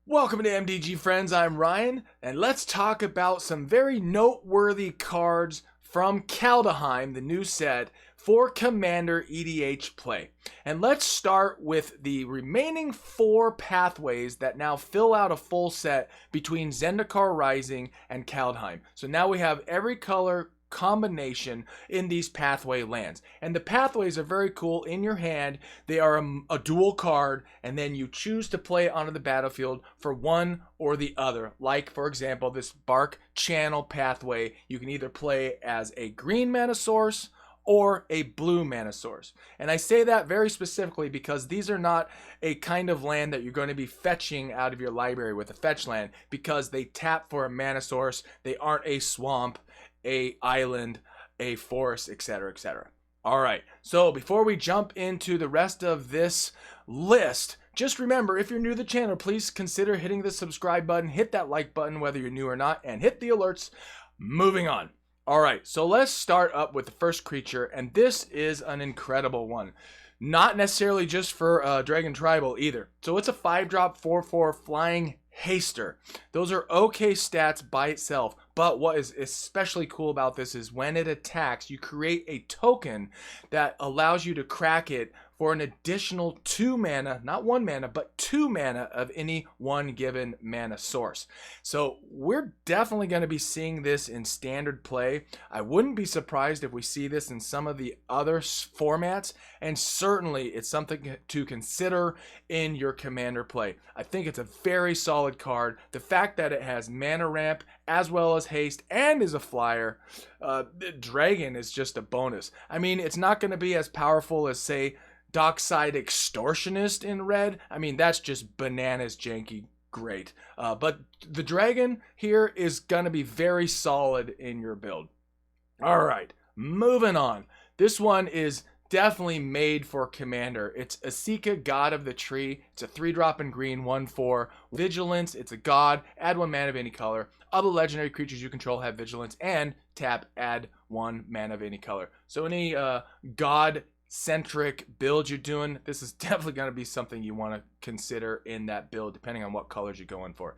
Welcome to MTG Friends, I'm Ryan, and let's talk about some very noteworthy cards from Kaldheim, the new set, for Commander EDH play. And let's start with the remaining 4 pathways that now fill out a full set between Zendikar Rising and Kaldheim. So now we have every color combination in these pathway lands, and the pathways are very cool. In your hand they are a dual card, and then you choose to play it onto the battlefield for one or the other. Like for example, this Bark Channel pathway, you can either play as a green mana source or a blue mana source. And I say that very specifically because these are not a kind of land that you're going to be fetching out of your library with a fetch land, because they tap for a mana source. They aren't a swamp, a island, a forest, etc., etc. All right, so before we jump into the rest of this list, just remember, if you're new to the channel, please consider hitting the subscribe button, hit that like button whether you're new or not, and hit the alerts. Moving on. All right, so let's start up with the first creature, and this is an incredible one. Not necessarily just for Dragon Tribal either. So it's a 5-drop 4/4 flying haster. Those are okay stats by itself, but what is especially cool about this is when it attacks, you create a token that allows you to crack it for an additional 2 mana, not 1 mana, but 2 mana of any one given mana source. So we're definitely going to be seeing this in standard play. I wouldn't be surprised if we see this in some of the other formats, and certainly it's something to consider in your commander play. I think it's a very solid card. The fact that it has mana ramp as well as haste and is a flyer, dragon is just a bonus. I mean, it's not going to be as powerful as, say, Dockside Extortionist in red. I mean, that's just bananas janky great. But the dragon here is going to be very solid in your build. All right, moving on. This one is definitely made for commander. It's Eradicator God of the Tree. It's a 3-drop in green, 1/4. Vigilance, it's a god. Add 1 mana of any color. Other legendary creatures you control have vigilance, and tap, add 1 mana of any color. So any god centric build you're doing, this is definitely going to be something you want to consider in that build, depending on what colors you're going for.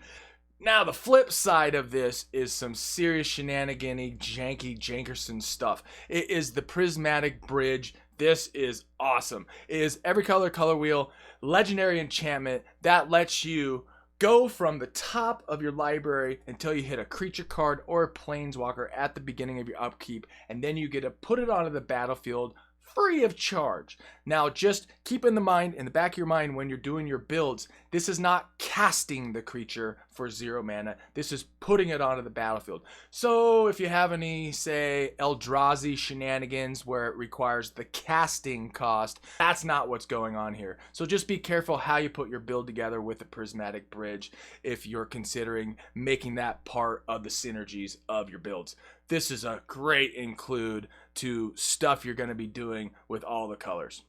Now the flip side of this is some serious shenanigan-y, janky Jankerson stuff. It is the Prismatic Bridge. This is awesome. It is every color wheel, legendary enchantment that lets you go from the top of your library until you hit a creature card or a planeswalker at the beginning of your upkeep, and then you get to put it onto the battlefield free of charge. Now just keep in the back of your mind when you're doing your builds, this is not casting the creature for 0 mana. This is putting it onto the battlefield. So if you have any, say, Eldrazi shenanigans where it requires the casting cost, that's not what's going on here. So just be careful how you put your build together with the Prismatic Bridge if you're considering making that part of the synergies of your builds. This is a great include to stuff you're going to be doing with all the colors.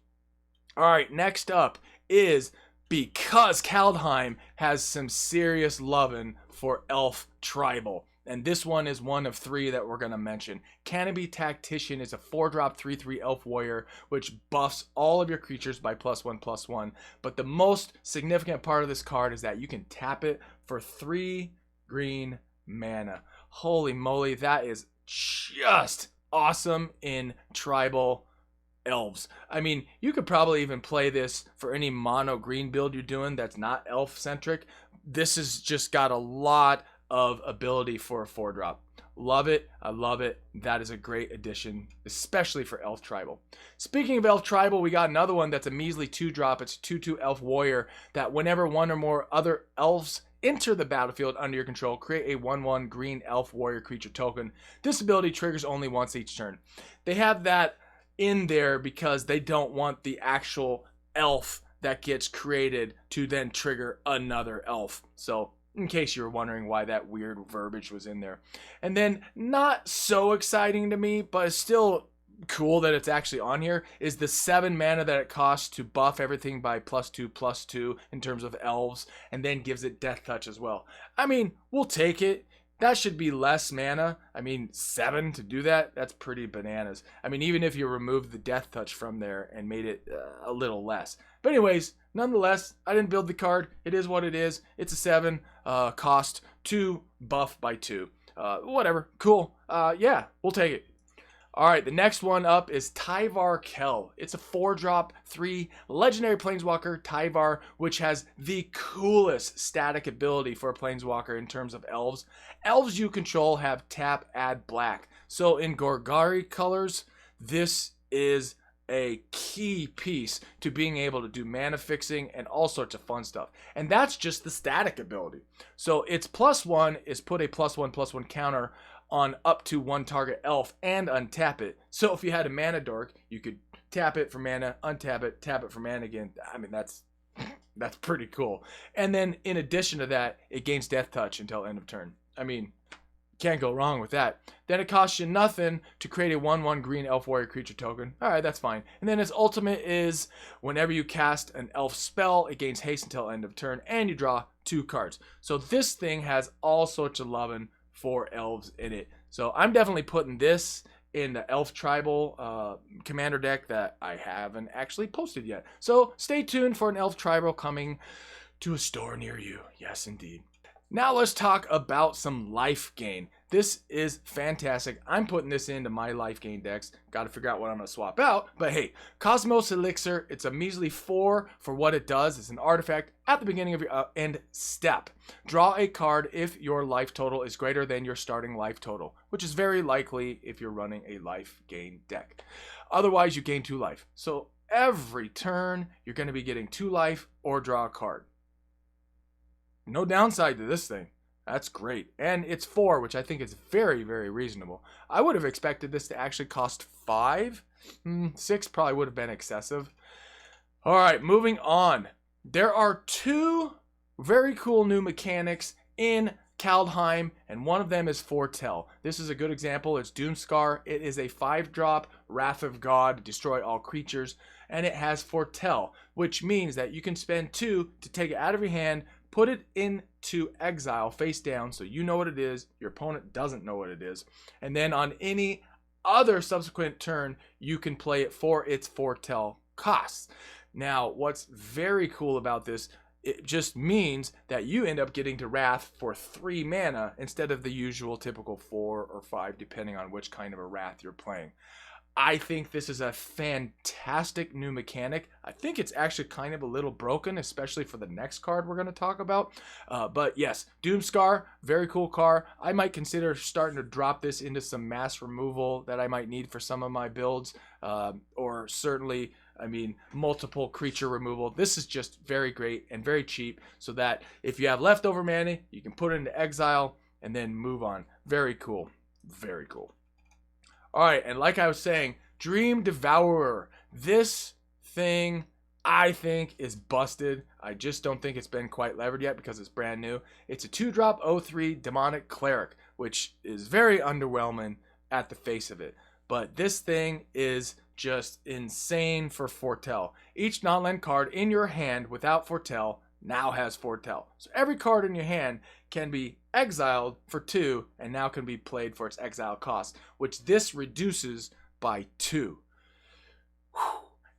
All right, next up is, because Kaldheim has some serious loving for Elf Tribal, and this one is one of 3 that we're going to mention. Canopy Tacticsian is a 4-drop 3/3 Elf Warrior, which buffs all of your creatures by +1/+1. But the most significant part of this card is that you can tap it for 3 green mana. Holy moly, that is just awesome in tribal elves. I mean, you could probably even play this for any mono green build you're doing that's not elf centric. This has just got a lot of ability for a 4-drop. Love it. I love it. That is a great addition, especially for Elf Tribal. Speaking of Elf Tribal, we got another one that's a measly 2-drop. It's a 2/2 Elf Warrior that whenever 1 or more other elves enter the battlefield under your control, create a 1/1 green Elf Warrior creature token. This ability triggers only once each turn. They have that in there because they don't want the actual elf that gets created to then trigger another elf. So in case you were wondering why that weird verbiage was in there. And then, not so exciting to me, but it's still cool that it's actually on here, is the 7 mana that it costs to buff everything by +2/+2 in terms of elves, and then gives it Death Touch as well. I mean, we'll take it. that should be less mana. I mean, 7 to do that, that's pretty bananas. I mean, even if you removed the death touch from there and made it a little less. But anyways, nonetheless, I didn't build the card. It is what it is. It's a 7 cost, 2 buff by 2. Whatever, cool. Yeah, we'll take it. All right, the next one up is Tyvar Kel. It's a 4-drop, 3 legendary planeswalker, Tyvar, which has the coolest static ability for a planeswalker in terms of elves. Elves you control have tap, add black. So in Gorgari colors, this is a key piece to being able to do mana fixing and all sorts of fun stuff. And that's just the static ability. So its +1 is put a +1/+1 counter on up to 1 target elf and untap it. So if you had a mana dork, you could tap it for mana, untap it, tap it for mana again. I mean, that's pretty cool. And then in addition to that, it gains death touch until end of turn. I mean, can't go wrong with that. Then it costs you nothing to create a 1/1 green elf warrior creature token. All right, that's fine. And then its ultimate is whenever you cast an elf spell, it gains haste until end of turn, and you draw 2 cards. So this thing has all sorts of loving for elves in it. So I'm definitely putting this in the elf tribal commander deck that I haven't actually posted yet. So stay tuned for an elf tribal coming to a store near you. Yes, indeed. Now let's talk about some life gain. This is fantastic. I'm putting this into my life gain decks. Got to figure out what I'm going to swap out. But hey, Cosmos Elixir, it's a measly 4 for what it does. It's an artifact at the beginning of your end step. Draw a card if your life total is greater than your starting life total, which is very likely if you're running a life gain deck. Otherwise, you gain 2 life. So every turn, you're going to be getting 2 life or draw a card. No downside to this thing. That's great. And it's 4, which I think is very, very reasonable. I would have expected this to actually cost 5. 6 probably would have been excessive. All right, moving on. There are 2 very cool new mechanics in Kaldheim, and one of them is Foretell. This is a good example. It's Doomscar. It is a 5-drop Wrath of God, destroy all creatures, and it has Foretell, which means that you can spend 2 to take it out of your hand, put it into exile face down so you know what it is, your opponent doesn't know what it is, and then on any other subsequent turn, you can play it for its Foretell costs. Now, what's very cool about this, it just means that you end up getting to Wrath for 3 mana instead of the usual typical 4 or 5, depending on which kind of a Wrath you're playing. I think this is a fantastic new mechanic. I think it's actually kind of a little broken, especially for the next card we're going to talk about. But yes, Doomscar, very cool card. I might consider starting to drop this into some mass removal that I might need for some of my builds. Or certainly, I mean, multiple creature removal. This is just very great and very cheap so that if you have leftover mana, you can put it into exile and then move on. Very cool. Very cool. All right, and like I was saying, Dream Devourer. This thing, I think, is busted. I just don't think it's been quite levered yet because it's brand new. It's a 2-drop 0/3 Demonic Cleric, which is very underwhelming at the face of it. But this thing is just insane for Foretell. Each non-land card in your hand without Foretell now has Foretell. So every card in your hand can be exiled for 2 and now can be played for its exile cost, which this reduces by 2.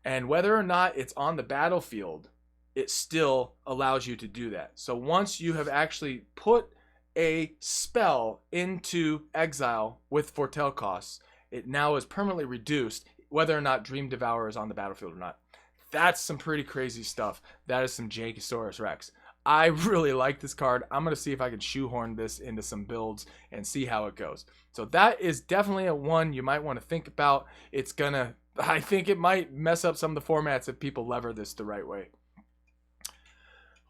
And whether or not it's on the battlefield, it still allows you to do that. So once you have actually put a spell into exile with Foretell costs, it now is permanently reduced, whether or not Dream Devourer is on the battlefield or not. That's some pretty crazy stuff. That is some Jankosaurus Rex. I really like this card. I'm going to see if I can shoehorn this into some builds and see how it goes. So that is definitely a one you might want to think about. I think it might mess up some of the formats if people lever this the right way.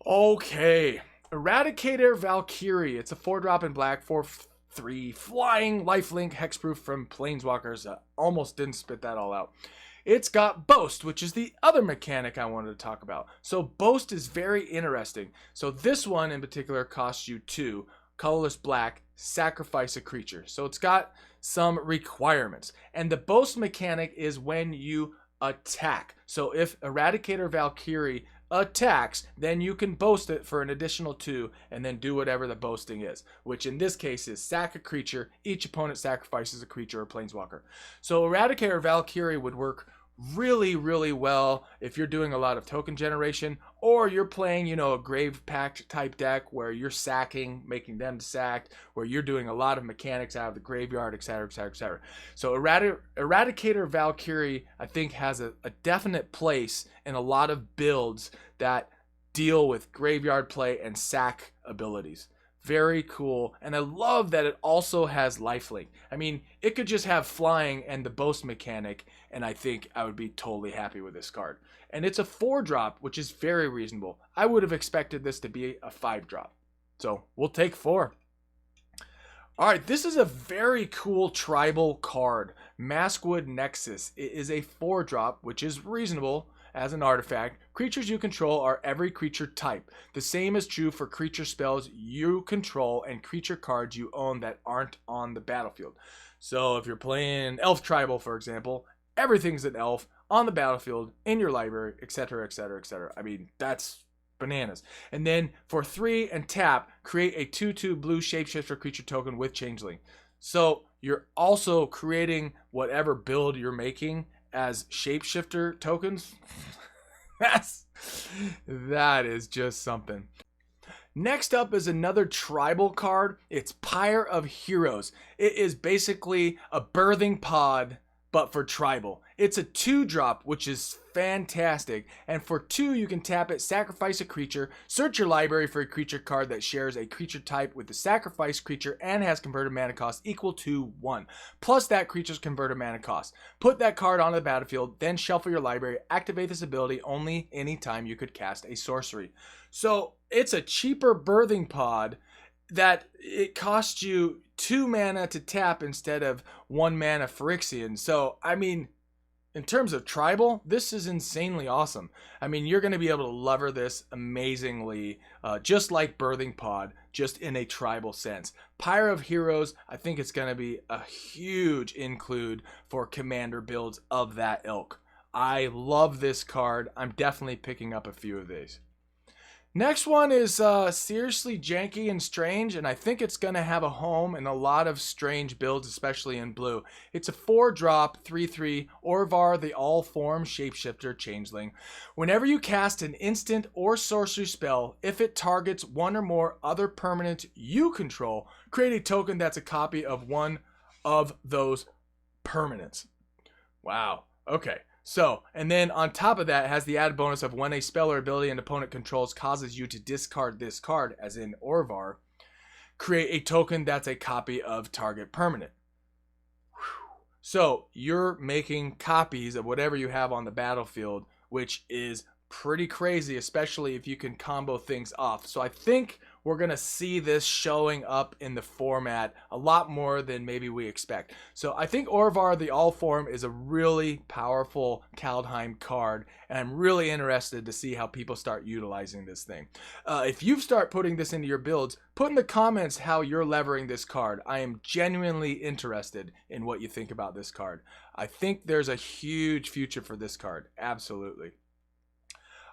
Okay. Eradicator Valkyrie. It's a 4-drop in black, 4/3 flying lifelink hexproof from Planeswalkers. Almost didn't spit that all out. It's got Boast, which is the other mechanic I wanted to talk about. So Boast is very interesting. So this one in particular costs you 2, colorless black, sacrifice a creature. So it's got some requirements. And the Boast mechanic is when you attack. So if Eradicator Valkyrie attacks, then you can boast it for an additional 2 and then do whatever the boasting is, which in this case is sack a creature. Each opponent sacrifices a creature or planeswalker. So Eradicator Valkyrie would work really, really well if you're doing a lot of token generation, or you're playing, you know, a Grave Pact type deck where you're sacking, making them sacked, where you're doing a lot of mechanics out of the graveyard, etc., etc., etc. So Eradicator Valkyrie, I think, has a definite place in a lot of builds that deal with graveyard play and sack abilities. Very cool. And I love that it also has lifelink. I mean, it could just have flying and the boast mechanic, and I think I would be totally happy with this card. And it's a 4-drop, which is very reasonable. I would have expected this to be a 5-drop. So we'll take 4. All right, this is a very cool tribal card, Maskwood Nexus. It is a 4-drop, which is reasonable as an artifact. Creatures you control are every creature type. The same is true for creature spells you control and creature cards you own that aren't on the battlefield. So if you're playing Elf Tribal, for example, everything's an elf on the battlefield, in your library, etc., etc., etc. I mean, that's bananas. And then for 3 and tap, create a 2/2 blue shapeshifter creature token with Changeling. So you're also creating whatever build you're making as shapeshifter tokens. That is just something. Next up is another tribal card. It's Pyro of Heroes. It is basically a birthing pod, but for tribal. It's a 2-drop, which is fantastic. And for 2, you can tap it, sacrifice a creature, search your library for a creature card that shares a creature type with the sacrificed creature and has converted mana cost equal to 1, plus that creature's converted mana cost. Put that card on the battlefield, then shuffle your library. Activate this ability only anytime you could cast a sorcery. So it's a cheaper birthing pod that it costs you 2 mana to tap instead of 1 mana Phyrexian. So, I mean, in terms of tribal, this is insanely awesome. I mean, you're going to be able to lever this amazingly, just like Birthing Pod, just in a tribal sense. Pyro of Heroes, I think it's going to be a huge include for commander builds of that ilk. I love this card. I'm definitely picking up a few of these. Next one is seriously janky and strange, and I think it's going to have a home in a lot of strange builds, especially in blue. It's a 4-drop, 3/3, Orvar the All-Form Shapeshifter Changeling. Whenever you cast an instant or sorcery spell, if it targets one or more other permanents you control, create a token that's a copy of one of those permanents. Wow. Okay. So, and then on top of that, it has the added bonus of when a spell or ability an opponent controls causes you to discard this card, as in Orvar, create a token that's a copy of target permanent. So, you're making copies of whatever you have on the battlefield, which is pretty crazy, especially if you can combo things off. So I think we're going to see this showing up in the format a lot more than maybe we expect. So I think Orvar the All-Form is a really powerful Kaldheim card, and I'm really interested to see how people start utilizing this thing. If you start putting this into your builds, put in the comments how you're levering this card. I am genuinely interested in what you think about this card. I think there's a huge future for this card. Absolutely.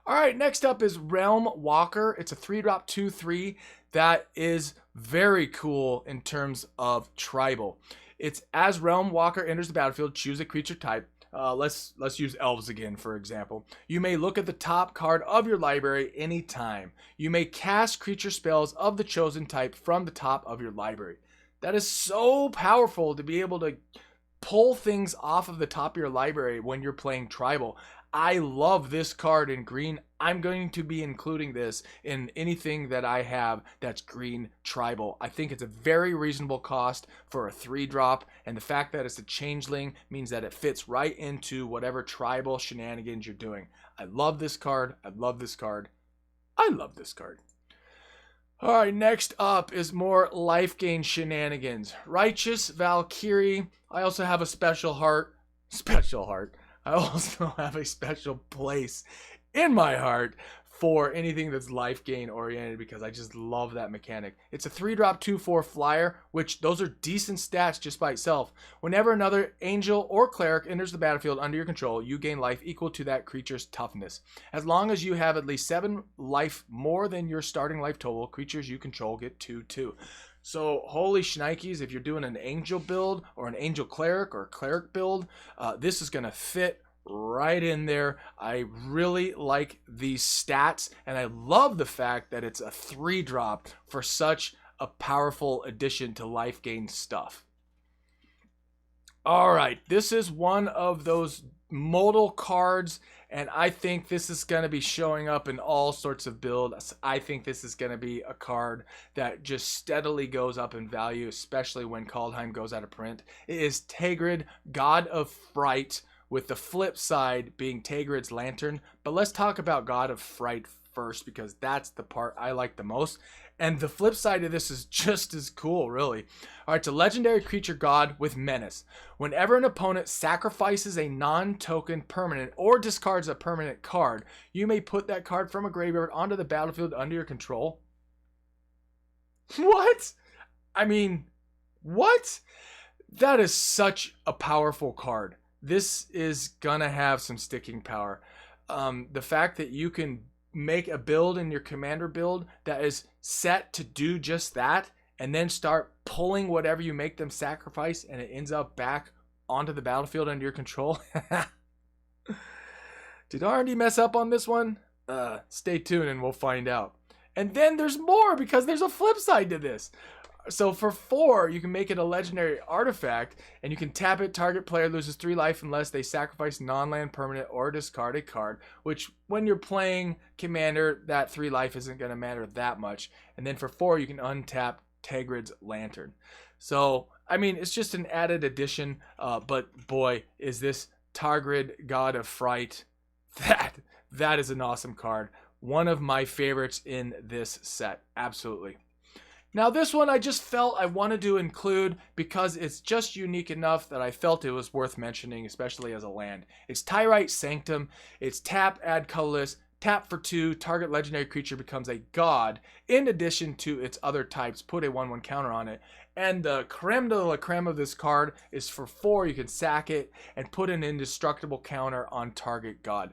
All right, next up is Realmwalker. It's a 3-drop 2/3 that is very cool in terms of tribal. It's as Realmwalker enters the battlefield, choose a creature type. Let's use elves again, for example. You may look at the top card of your library anytime. You may cast creature spells of the chosen type from the top of your library. That is so powerful to be able to pull things off of the top of your library when you're playing tribal. I love this card in green. I'm going to be including this in anything that I have that's green tribal. I think it's a very reasonable cost for a 3-drop, and the fact that it's a changeling means that it fits right into whatever tribal shenanigans you're doing. I love this card. I love this card. I love this card. All right, next up is more life gain shenanigans. Righteous Valkyrie. I also have a special heart. I also have a special place in my heart for anything that's life gain oriented because I just love that mechanic. It's a 3-drop 2/4 flyer, which those are decent stats just by itself. Whenever another angel or cleric enters the battlefield under your control, you gain life equal to that creature's toughness. As long as you have at least 7 life more than your starting life total, creatures you control get 2/2. So holy shnikes, if you're doing an angel build or an angel cleric or cleric build, this is going to fit right in there. I really like these stats, and I love the fact that it's a 3-drop for such a powerful addition to life gain stuff. All right, this is one of those modal cards, and I think this is going to be showing up in all sorts of builds. I think this is going to be a card that just steadily goes up in value, especially when Kaldheim goes out of print. It is Taygrid, God of Fright, with the flip side being Tagrids Lantern. But let's talk about God of Fright first, because that's the part I like the most. And the flip side of this is just as cool, really. All right, it's a legendary creature god with menace. Whenever an opponent sacrifices a non-token permanent or discards a permanent card, you may put that card from a graveyard onto the battlefield under your control. What? I mean, what? That is such a powerful card. This is gonna have some sticking power. The fact that you can make a build in your commander build that is set to do just that, and then start pulling whatever you make them sacrifice, and it ends up back onto the battlefield under your control. Did R&D mess up on this one? Stay tuned and we'll find out. And then there's more, because there's a flip side to this. So for 4, you can make it a legendary artifact, and you can tap it. Target player loses 3 life unless they sacrifice non-land permanent or discard a card, which when you're playing Commander, that 3 life isn't going to matter that much. And then for 4, you can untap Tagrids Lantern. So, I mean, it's just an added addition, but boy, is this Tagrid God of Fright. That is an awesome card. One of my favorites in this set. Absolutely. Now this one I just felt I wanted to include because it's just unique enough that I felt it was worth mentioning, especially as a land. It's Tyrite Sanctum. It's tap, add colorless, tap for 2, target legendary creature becomes a god. In addition to its other types, put a 1/1 counter on it. And the creme de la creme of this card is for 4, you can sack it and put an indestructible counter on target god.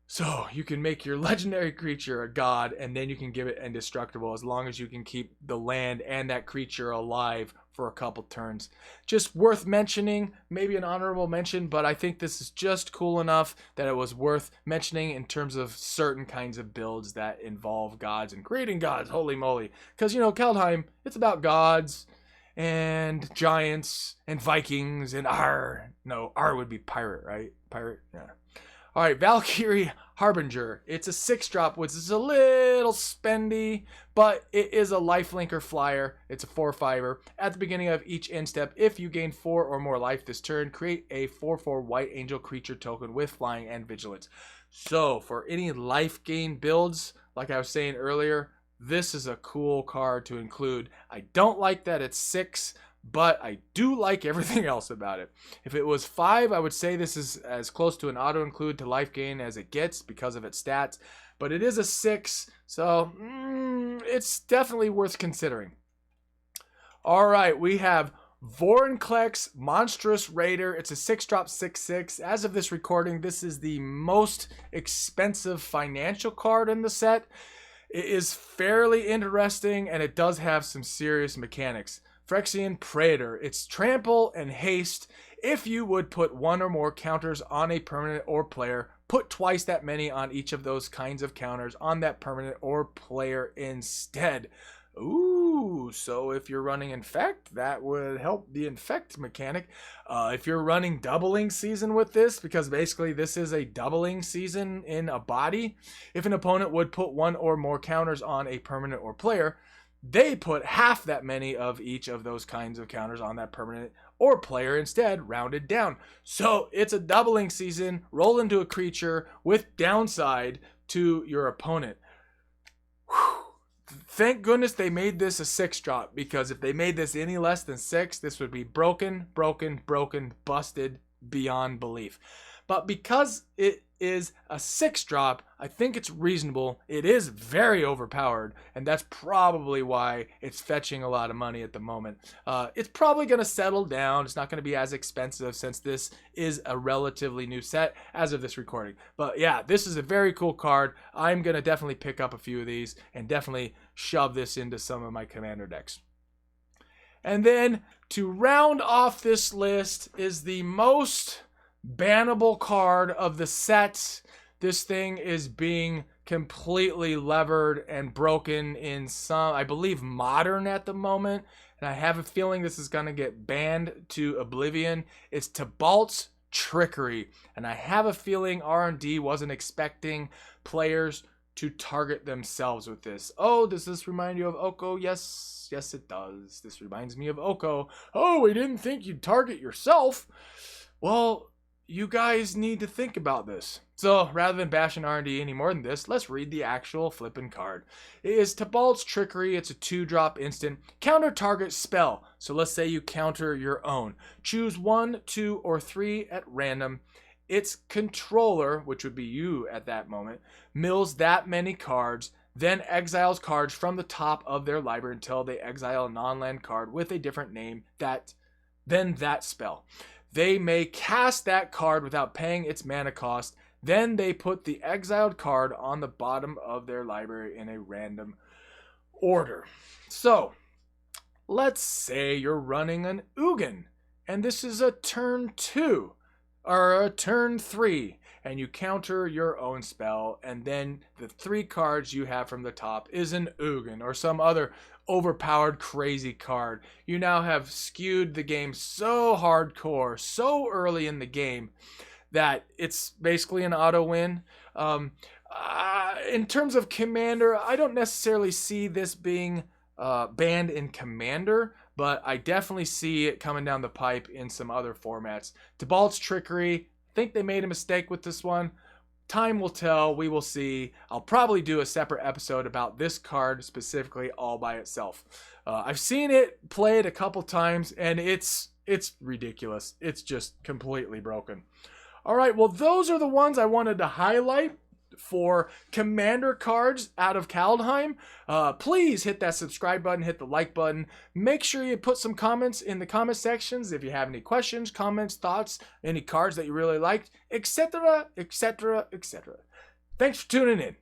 So you can make your legendary creature a god, and then you can give it indestructible as long as you can keep the land and that creature alive for a couple turns. Just worth mentioning, maybe an honorable mention, but I think this is just cool enough that it was worth mentioning in terms of certain kinds of builds that involve gods and creating gods. Holy moly. Because, you know, Kaldheim, it's about gods and giants and Vikings and R. No, R would be pirate, right? Pirate? Yeah. All right, Valkyrie Harbinger. It's a 6-drop, which is a little spendy, but it is a lifelinker flyer. It's a 4/5er. At the beginning of each end step, if you gain 4 or more life this turn, create a 4/4 white angel creature token with flying and vigilance. So for any life gain builds, like I was saying earlier, this is a cool card to include. I don't like that it's 6, but I do like everything else about it. If it was 5, I would say this is as close to an auto-include to life gain as it gets because of its stats. But it is a 6, so it's definitely worth considering. All right, we have Voronclex, Monstrous Raider. It's a 6-drop 6/6. As of this recording, this is the most expensive financial card in the set. It is fairly interesting, and it does have some serious mechanics. Phyrexian Praetor. It's trample and haste. If you would put 1 or more counters on a permanent or player, put twice that many on each of those kinds of counters on that permanent or player instead. Ooh, so if you're running Infect, that would help the Infect mechanic. If you're running Doubling Season with this, because basically this is a Doubling Season in a body, if an opponent would put 1 or more counters on a permanent or player, they put half that many of each of those kinds of counters on that permanent or player instead, rounded down. So it's a Doubling Season, roll into a creature with downside to your opponent. Whew. Thank goodness they made this a 6-drop, because if they made this any less than 6, this would be broken, busted beyond belief. but because it is a 6-drop, I think it's reasonable. It is very overpowered, and that's probably why it's fetching a lot of money at the moment. It's probably going to settle down. It's not going to be as expensive since this is a relatively new set as of this recording. But yeah, this is a very cool card. I'm going to definitely pick up a few of these and definitely shove this into some of my Commander decks. And then to round off this list is the most bannable card of the set. This thing is being completely levered and broken in some, I believe, modern at the moment, and I have a feeling this is going to get banned to oblivion. It's Tabalds Trickery, and I have a feeling R&D wasn't expecting players to target themselves with this. Oh, does this remind you of Oko? Yes, it does. This reminds me of Oko. Oh, we didn't think you'd target yourself. Well, you guys need to think about this. So rather than bashing R&D any more than this, let's read the actual flipping card. It is Tabalds Trickery. It's a 2-drop instant. Counter target spell. So let's say you counter your own. Choose 1, 2, or 3 at random. Its controller, which would be you at that moment, mills that many cards, then exiles cards from the top of their library until they exile a non-land card with a different name than that spell. They may cast that card without paying its mana cost. Then they put the exiled card on the bottom of their library in a random order. So, let's say you're running an Ugin, and this is a turn 2, or a turn 3, and you counter your own spell, and then the 3 cards you have from the top is an Ugin, or some other overpowered crazy card. You now have skewed the game so hardcore, so early in the game, that it's basically an auto win. In terms of Commander, I don't necessarily see this being banned in Commander, but I definitely see it coming down the pipe in some other formats. Tabalds Trickery, I think they made a mistake with this one. Time will tell. We will see. I'll probably do a separate episode about this card specifically all by itself. I've seen it played a couple times, and it's ridiculous. It's just completely broken. All right, well, those are the ones I wanted to highlight for Commander cards out of Kaldheim. Please hit that subscribe button, hit the like button. Make sure you put some comments in the comment sections if you have any questions, comments, thoughts, any cards that you really liked, etc., etc., etc. Thanks for tuning in.